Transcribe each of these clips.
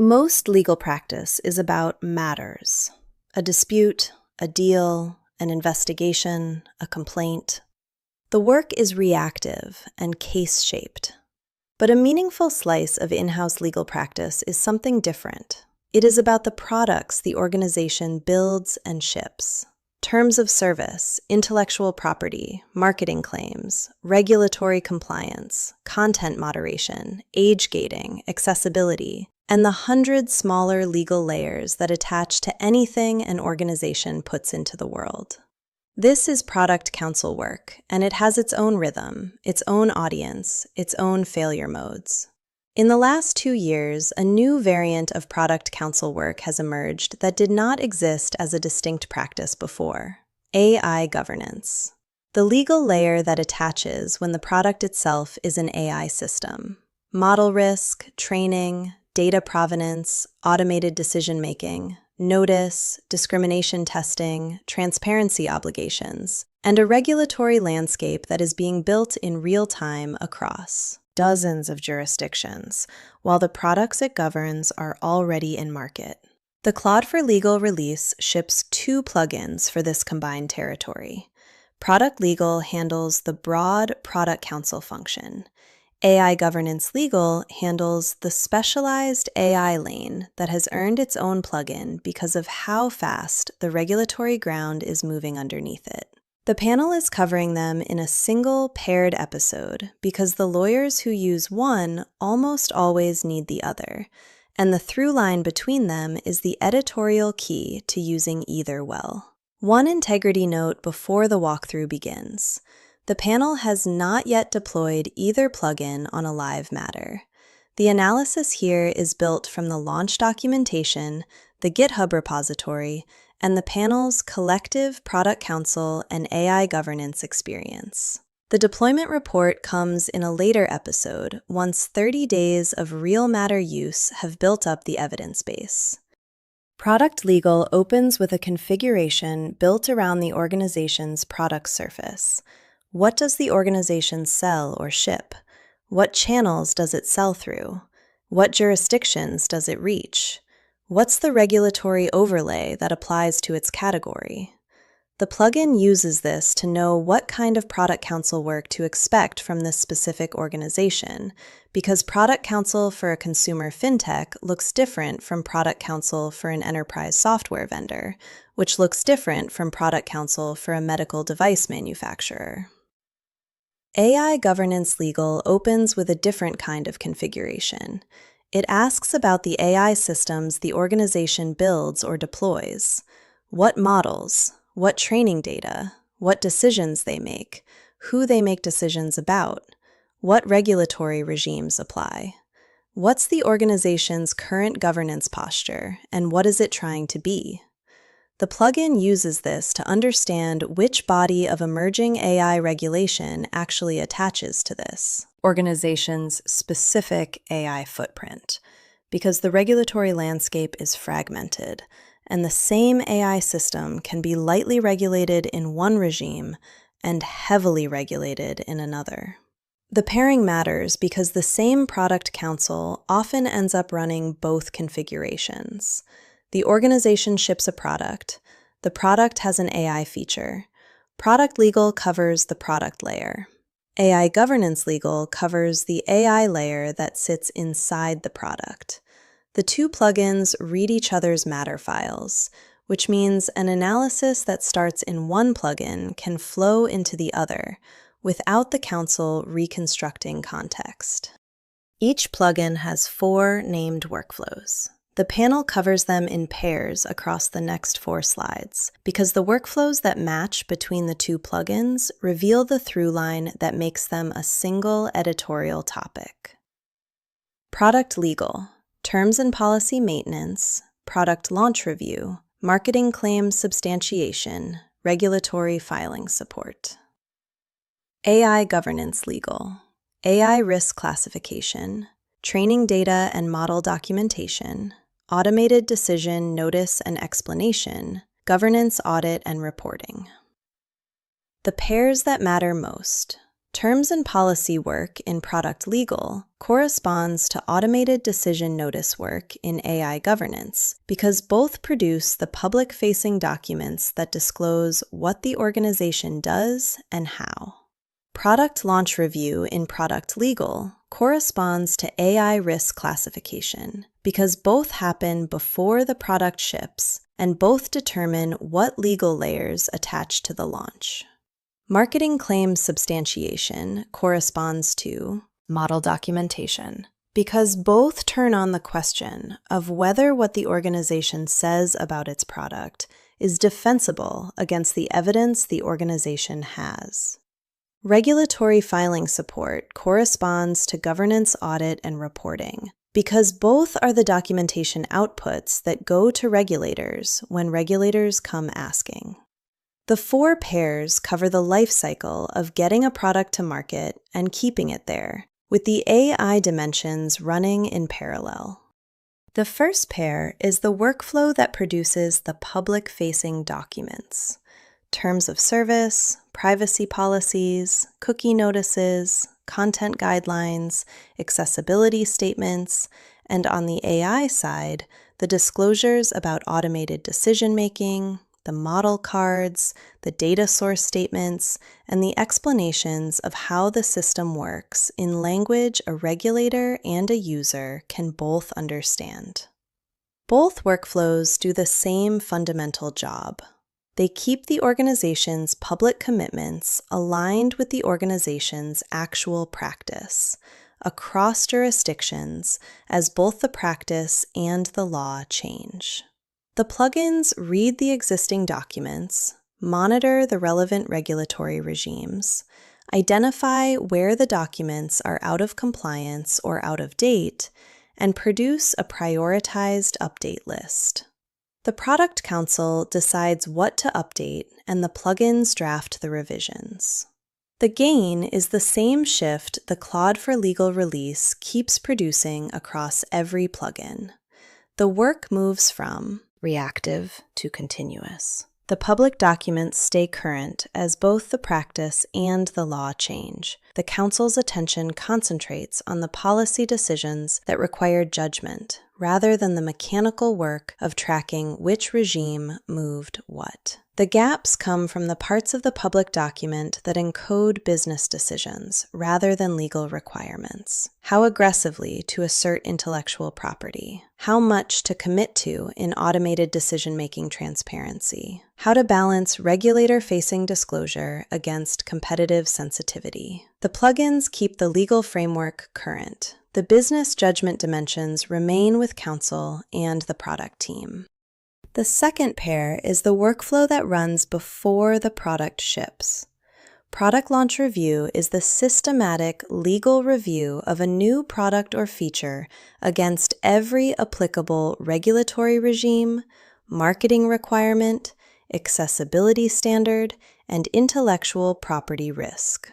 Most legal practice is about matters: a dispute, a deal, an investigation, a complaint. The work is reactive and case-shaped. But a meaningful slice of in-house legal practice is something different. It is about the products the organization builds and ships. Terms of service, intellectual property, marketing claims, regulatory compliance, content moderation, age gating, accessibility, and the hundred smaller legal layers that attach to anything an organization puts into the world. This is product counsel work, and it has its own rhythm, its own audience, its own failure modes. In the last 2 years, a new variant of product counsel work has emerged that did not exist as a distinct practice before: AI governance. The legal layer that attaches when the product itself is an AI system. Model risk, training, data provenance, automated decision-making, notice, discrimination testing, transparency obligations, and a regulatory landscape that is being built in real time across dozens of jurisdictions, while the products it governs are already in market. The Claude for Legal release ships 2 plugins for this combined territory. Product Legal handles the broad product counsel function. AI Governance Legal handles the specialized AI lane that has earned its own plugin because of how fast the regulatory ground is moving underneath it. The panel is covering them in a single paired episode because the lawyers who use one almost always need the other, and the through line between them is the editorial key to using either well. One integrity note before the walkthrough begins. The panel has not yet deployed either plugin on a live matter. The analysis here is built from the launch documentation, the GitHub repository, and the panel's collective product counsel and AI governance experience. The deployment report comes in a later episode once 30 days of real matter use have built up the evidence base. Product Legal opens with a configuration built around the organization's product surface. What does the organization sell or ship? What channels does it sell through? What jurisdictions does it reach? What's the regulatory overlay that applies to its category? The plugin uses this to know what kind of product counsel work to expect from this specific organization, because product counsel for a consumer fintech looks different from product counsel for an enterprise software vendor, which looks different from product counsel for a medical device manufacturer. AI Governance Legal opens with a different kind of configuration. It asks about the AI systems the organization builds or deploys. What models? What training data? What decisions they make? Who they make decisions about? What regulatory regimes apply? What's the organization's current governance posture, and what is it trying to be? The plugin uses this to understand which body of emerging AI regulation actually attaches to this organization's specific AI footprint, because the regulatory landscape is fragmented, and the same AI system can be lightly regulated in one regime and heavily regulated in another. The pairing matters because the same product counsel often ends up running both configurations. The organization ships a product. The product has an AI feature. Product Legal covers the product layer. AI Governance Legal covers the AI layer that sits inside the product. The 2 plugins read each other's matter files, which means an analysis that starts in one plugin can flow into the other without the counsel reconstructing context. Each plugin has 4 named workflows. The panel covers them in pairs across the next 4 slides, because the workflows that match between the 2 plugins reveal the through line that makes them a single editorial topic. Product Legal: Terms and policy maintenance, product launch review, marketing claims substantiation, regulatory filing support. AI Governance Legal: AI risk classification, training data and model documentation, automated decision, notice and explanation, governance audit and reporting. The pairs that matter most: Terms and policy work in product legal corresponds to automated decision notice work in AI governance because both produce the public-facing documents that disclose what the organization does and how. Product launch review in product legal corresponds to AI risk classification because both happen before the product ships and both determine what legal layers attach to the launch. Marketing claims substantiation corresponds to model documentation because both turn on the question of whether what the organization says about its product is defensible against the evidence the organization has. Regulatory filing support corresponds to governance audit and reporting because both are the documentation outputs that go to regulators when regulators come asking. The 4 pairs cover the life cycle of getting a product to market and keeping it there, with the AI dimensions running in parallel. The first pair is the workflow that produces the public-facing documents: terms of service, privacy policies, cookie notices, content guidelines, accessibility statements, and on the AI side, the disclosures about automated decision-making, the model cards, the data source statements, and the explanations of how the system works in language a regulator and a user can both understand. Both workflows do the same fundamental job. They keep the organization's public commitments aligned with the organization's actual practice across jurisdictions as both the practice and the law change. The plugins read the existing documents, monitor the relevant regulatory regimes, identify where the documents are out of compliance or out of date, and produce a prioritized update list. The product counsel decides what to update, and the plugins draft the revisions. The gain is the same shift the Claude for Legal release keeps producing across every plugin. The work moves from reactive to continuous. The public documents stay current as both the practice and the law change. The counsel's attention concentrates on the policy decisions that require judgment, rather than the mechanical work of tracking which regime moved what. The gaps come from the parts of the public document that encode business decisions rather than legal requirements. How aggressively to assert intellectual property. How much to commit to in automated decision-making transparency. How to balance regulator-facing disclosure against competitive sensitivity. The plugins keep the legal framework current. The business judgment dimensions remain with counsel and the product team. The second pair is the workflow that runs before the product ships. Product launch review is the systematic legal review of a new product or feature against every applicable regulatory regime, marketing requirement, accessibility standard, and intellectual property risk.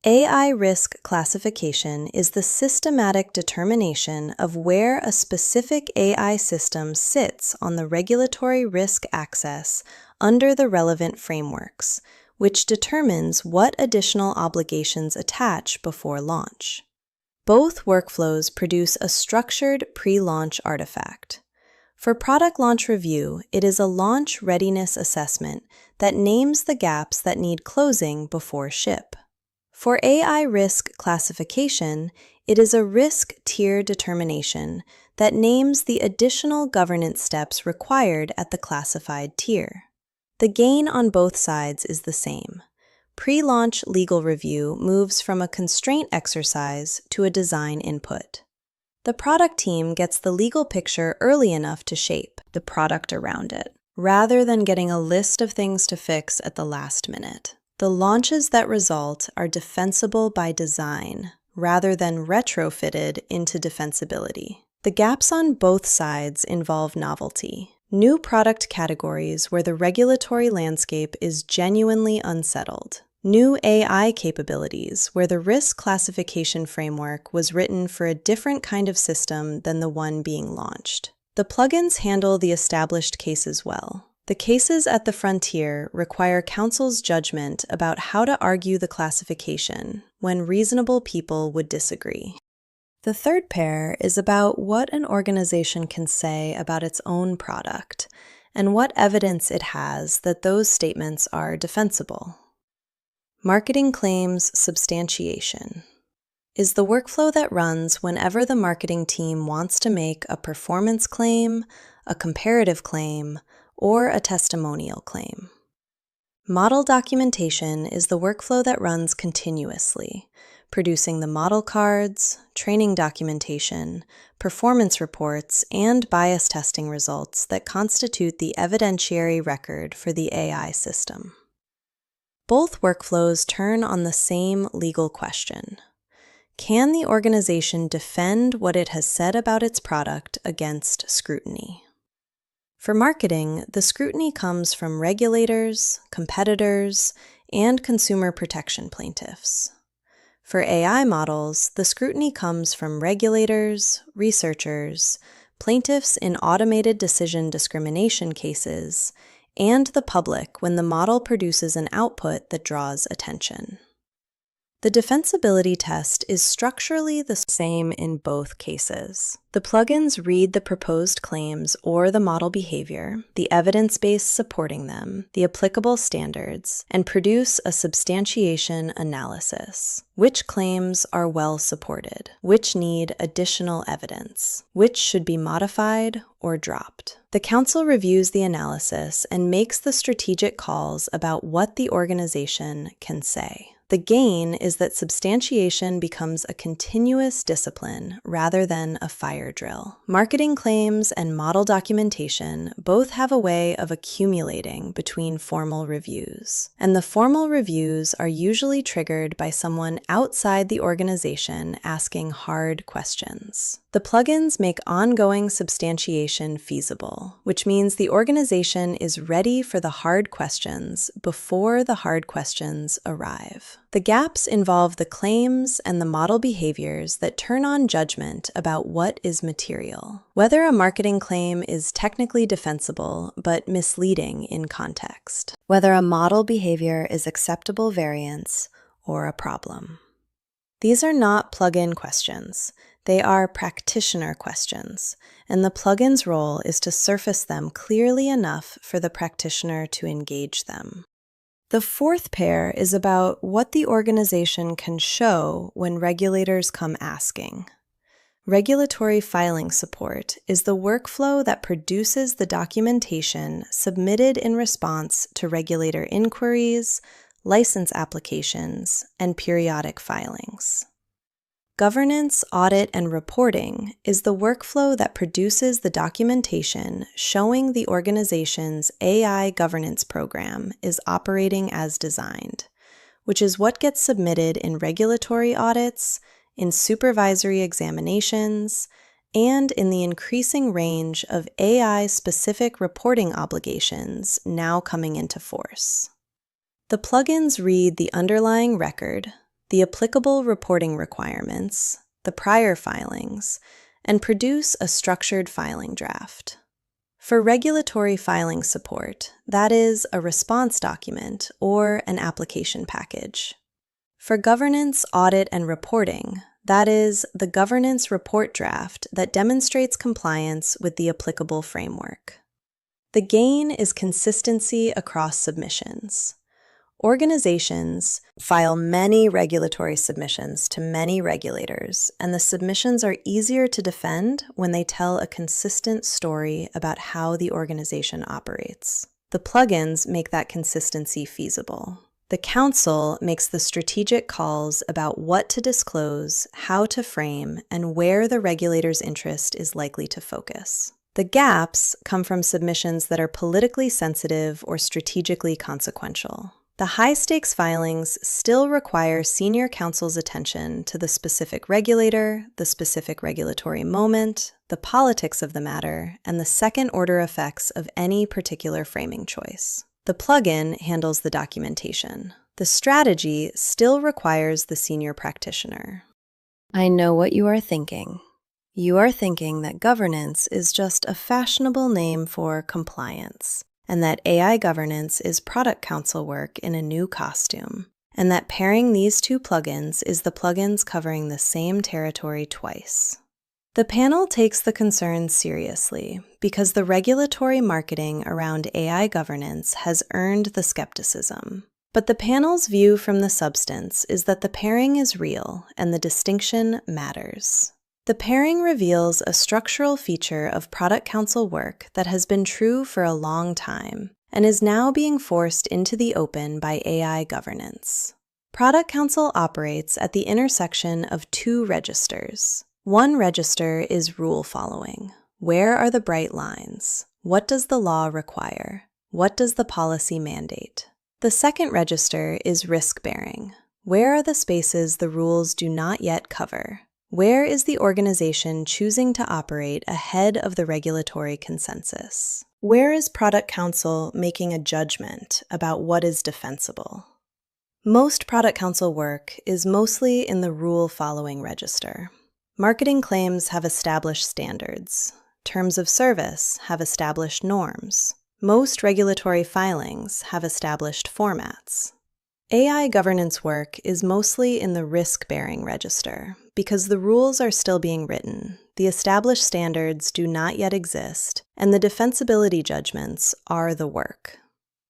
AI risk classification is the systematic determination of where a specific AI system sits on the regulatory risk axis under the relevant frameworks, which determines what additional obligations attach before launch. Both workflows produce a structured pre-launch artifact. For product launch review, it is a launch readiness assessment that names the gaps that need closing before ship. For AI risk classification, it is a risk tier determination that names the additional governance steps required at the classified tier. The gain on both sides is the same. Pre-launch legal review moves from a constraint exercise to a design input. The product team gets the legal picture early enough to shape the product around it, rather than getting a list of things to fix at the last minute. The launches that result are defensible by design, rather than retrofitted into defensibility. The gaps on both sides involve novelty. New product categories where the regulatory landscape is genuinely unsettled. New AI capabilities where the risk classification framework was written for a different kind of system than the one being launched. The plugins handle the established cases well. The cases at the frontier require counsel's judgment about how to argue the classification when reasonable people would disagree. The third pair is about what an organization can say about its own product and what evidence it has that those statements are defensible. Marketing claims substantiation is the workflow that runs whenever the marketing team wants to make a performance claim, a comparative claim, or a testimonial claim. Model documentation is the workflow that runs continuously, producing the model cards, training documentation, performance reports, and bias testing results that constitute the evidentiary record for the AI system. Both workflows turn on the same legal question. Can the organization defend what it has said about its product against scrutiny? For marketing, the scrutiny comes from regulators, competitors, and consumer protection plaintiffs. For AI models, the scrutiny comes from regulators, researchers, plaintiffs in automated decision discrimination cases, and the public when the model produces an output that draws attention. The defensibility test is structurally the same in both cases. The plugins read the proposed claims or the model behavior, the evidence base supporting them, the applicable standards, and produce a substantiation analysis. Which claims are well supported? Which need additional evidence? Which should be modified or dropped? The counsel reviews the analysis and makes the strategic calls about what the organization can say. The gain is that substantiation becomes a continuous discipline rather than a fire drill. Marketing claims and model documentation both have a way of accumulating between formal reviews, and the formal reviews are usually triggered by someone outside the organization asking hard questions. The plugins make ongoing substantiation feasible, which means the organization is ready for the hard questions before the hard questions arrive. The gaps involve the claims and the model behaviors that turn on judgment about what is material. Whether a marketing claim is technically defensible but misleading in context. Whether a model behavior is acceptable variance or a problem. These are not plugin questions. They are practitioner questions, and the plugin's role is to surface them clearly enough for the practitioner to engage them. The fourth pair is about what the organization can show when regulators come asking. Regulatory filing support is the workflow that produces the documentation submitted in response to regulator inquiries, license applications, and periodic filings. Governance, audit, and reporting is the workflow that produces the documentation showing the organization's AI governance program is operating as designed, which is what gets submitted in regulatory audits, in supervisory examinations, and in the increasing range of AI-specific reporting obligations now coming into force. The plugins read the underlying record, the applicable reporting requirements, the prior filings, and produce a structured filing draft. For regulatory filing support, that is a response document or an application package. For governance, audit, and reporting, that is the governance report draft that demonstrates compliance with the applicable framework. The gain is consistency across submissions. Organizations file many regulatory submissions to many regulators, and the submissions are easier to defend when they tell a consistent story about how the organization operates. The plugins make that consistency feasible. The counsel makes the strategic calls about what to disclose, how to frame, and where the regulator's interest is likely to focus. The gaps come from submissions that are politically sensitive or strategically consequential. The high-stakes filings still require senior counsel's attention to the specific regulator, the specific regulatory moment, the politics of the matter, and the second-order effects of any particular framing choice. The plugin handles the documentation. The strategy still requires the senior practitioner. I know what you are thinking. You are thinking that governance is just a fashionable name for compliance, and that AI governance is product counsel work in a new costume, and that pairing these two plugins is the plugins covering the same territory twice. The panel takes the concerns seriously because the regulatory marketing around AI governance has earned the skepticism. But the panel's view from the substance is that the pairing is real and the distinction matters. The pairing reveals a structural feature of product counsel work that has been true for a long time and is now being forced into the open by AI governance. Product counsel operates at the intersection of two registers. One register is rule following. Where are the bright lines? What does the law require? What does the policy mandate? The second register is risk bearing. Where are the spaces the rules do not yet cover? Where is the organization choosing to operate ahead of the regulatory consensus? Where is product counsel making a judgment about what is defensible? Most product counsel work is mostly in the rule-following register. Marketing claims have established standards. Terms of service have established norms. Most regulatory filings have established formats. AI governance work is mostly in the risk-bearing register because the rules are still being written, the established standards do not yet exist, and the defensibility judgments are the work.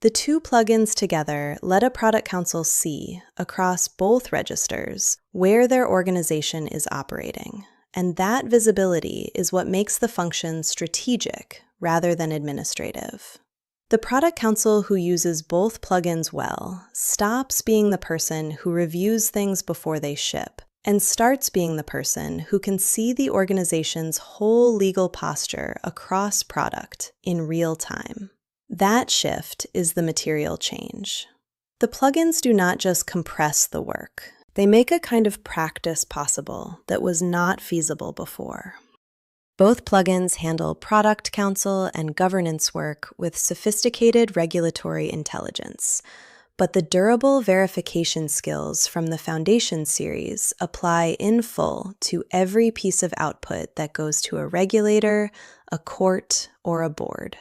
The two plugins together let a product counsel see, across both registers, where their organization is operating, and that visibility is what makes the function strategic rather than administrative. The product counsel who uses both plugins well stops being the person who reviews things before they ship and starts being the person who can see the organization's whole legal posture across product in real time. That shift is the material change. The plugins do not just compress the work. They make a kind of practice possible that was not feasible before. Both plugins handle product counsel and governance work with sophisticated regulatory intelligence, but the durable verification skills from the Foundation series apply in full to every piece of output that goes to a regulator, a court, or a board.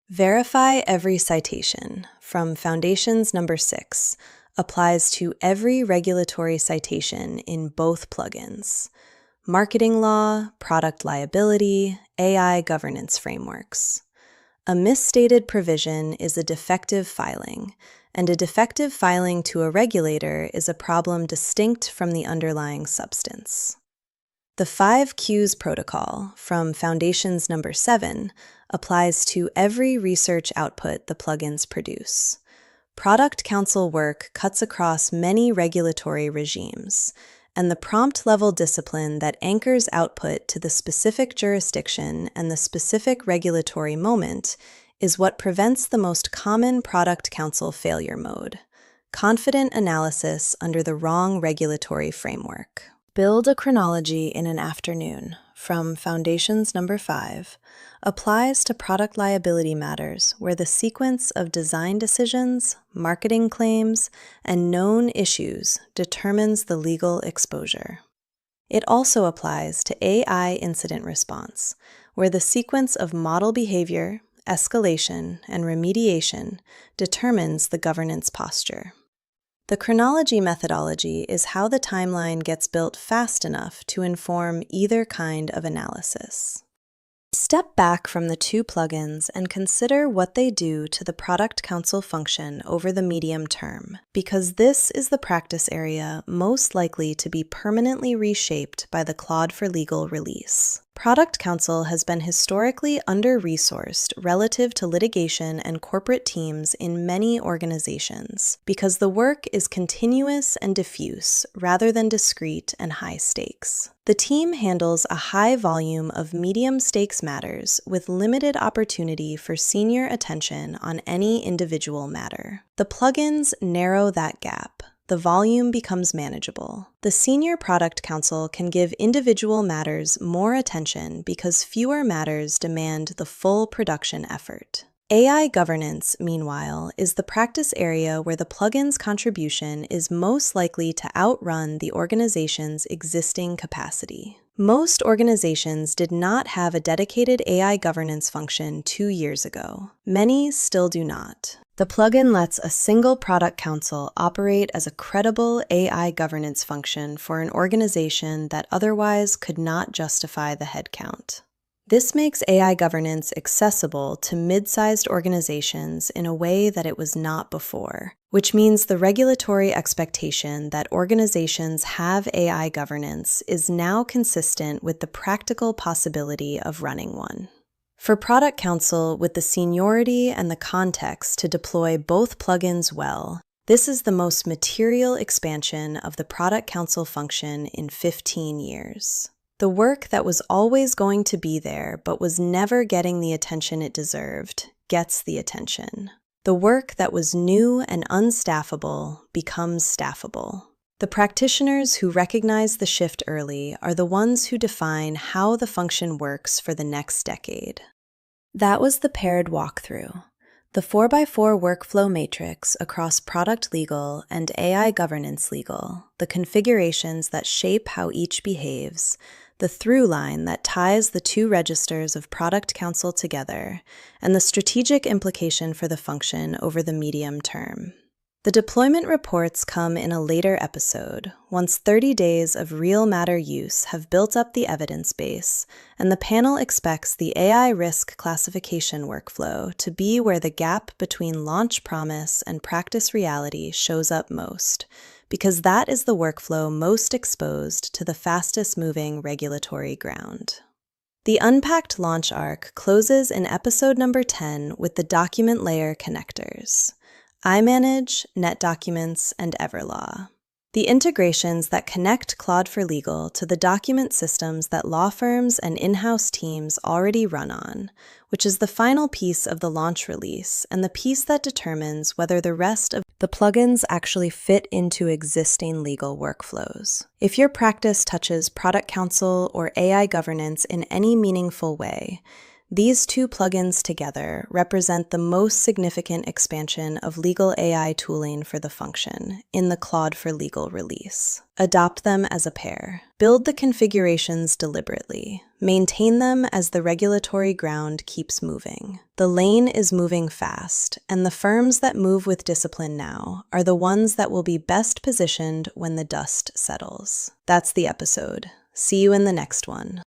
Verify every citation from Foundation's number 6 applies to every regulatory citation in both plugins. Marketing law, product liability, AI governance frameworks. A misstated provision is a defective filing, and a defective filing to a regulator is a problem distinct from the underlying substance. The 5 Qs protocol from Foundation's number 7 applies to every research output the plugins produce. Product counsel work cuts across many regulatory regimes, and the prompt-level discipline that anchors output to the specific jurisdiction and the specific regulatory moment is what prevents the most common product counsel failure mode: confident analysis under the wrong regulatory framework. Build a chronology in an afternoon from Foundation's number 5 applies to product liability matters where the sequence of design decisions, marketing claims, and known issues determines the legal exposure. It also applies to AI incident response, where the sequence of model behavior, escalation, and remediation determines the governance posture. The chronology methodology is how the timeline gets built fast enough to inform either kind of analysis. Step back from the two plugins and consider what they do to the product counsel function over the medium term, because this is the practice area most likely to be permanently reshaped by the Claude for Legal release. Product counsel has been historically under-resourced relative to litigation and corporate teams in many organizations because the work is continuous and diffuse rather than discrete and high stakes. The team handles a high volume of medium-stakes matters with limited opportunity for senior attention on any individual matter. The plugins narrow that gap. The volume becomes manageable. The senior product counsel can give individual matters more attention because fewer matters demand the full production effort. AI governance, meanwhile, is the practice area where the plugin's contribution is most likely to outrun the organization's existing capacity. Most organizations did not have a dedicated AI governance function 2 years ago. Many still do not. The plugin lets a single product counsel operate as a credible AI governance function for an organization that otherwise could not justify the headcount. This makes AI governance accessible to mid-sized organizations in a way that it was not before, which means the regulatory expectation that organizations have AI governance is now consistent with the practical possibility of running one. For Product Counsel with the seniority and the context to deploy both plugins well, this is the most material expansion of the Product Counsel function in 15 years. The work that was always going to be there but was never getting the attention it deserved gets the attention. The work that was new and unstaffable becomes staffable. The practitioners who recognize the shift early are the ones who define how the function works for the next decade. That was the paired walkthrough. The 4x4 workflow matrix across product legal and AI governance legal, the configurations that shape how each behaves, the through line that ties the two registers of Product Counsel together, and the strategic implication for the function over the medium term. The deployment reports come in a later episode, once 30 days of real matter use have built up the evidence base, and the panel expects the AI risk classification workflow to be where the gap between launch promise and practice reality shows up most, because that is the workflow most exposed to the fastest-moving regulatory ground. The Unpacked launch arc closes in episode number 10 with the document layer connectors: iManage, NetDocuments, and Everlaw. The integrations that connect Claude for Legal to the document systems that law firms and in-house teams already run on, which is the final piece of the launch release and the piece that determines whether the rest of the plugins actually fit into existing legal workflows. If your practice touches Product Counsel or AI governance in any meaningful way, these two plugins together represent the most significant expansion of legal AI tooling for the function in the Claude for Legal release. Adopt them as a pair. Build the configurations deliberately. Maintain them as the regulatory ground keeps moving. The lane is moving fast, and the firms that move with discipline now are the ones that will be best positioned when the dust settles. That's the episode. See you in the next one.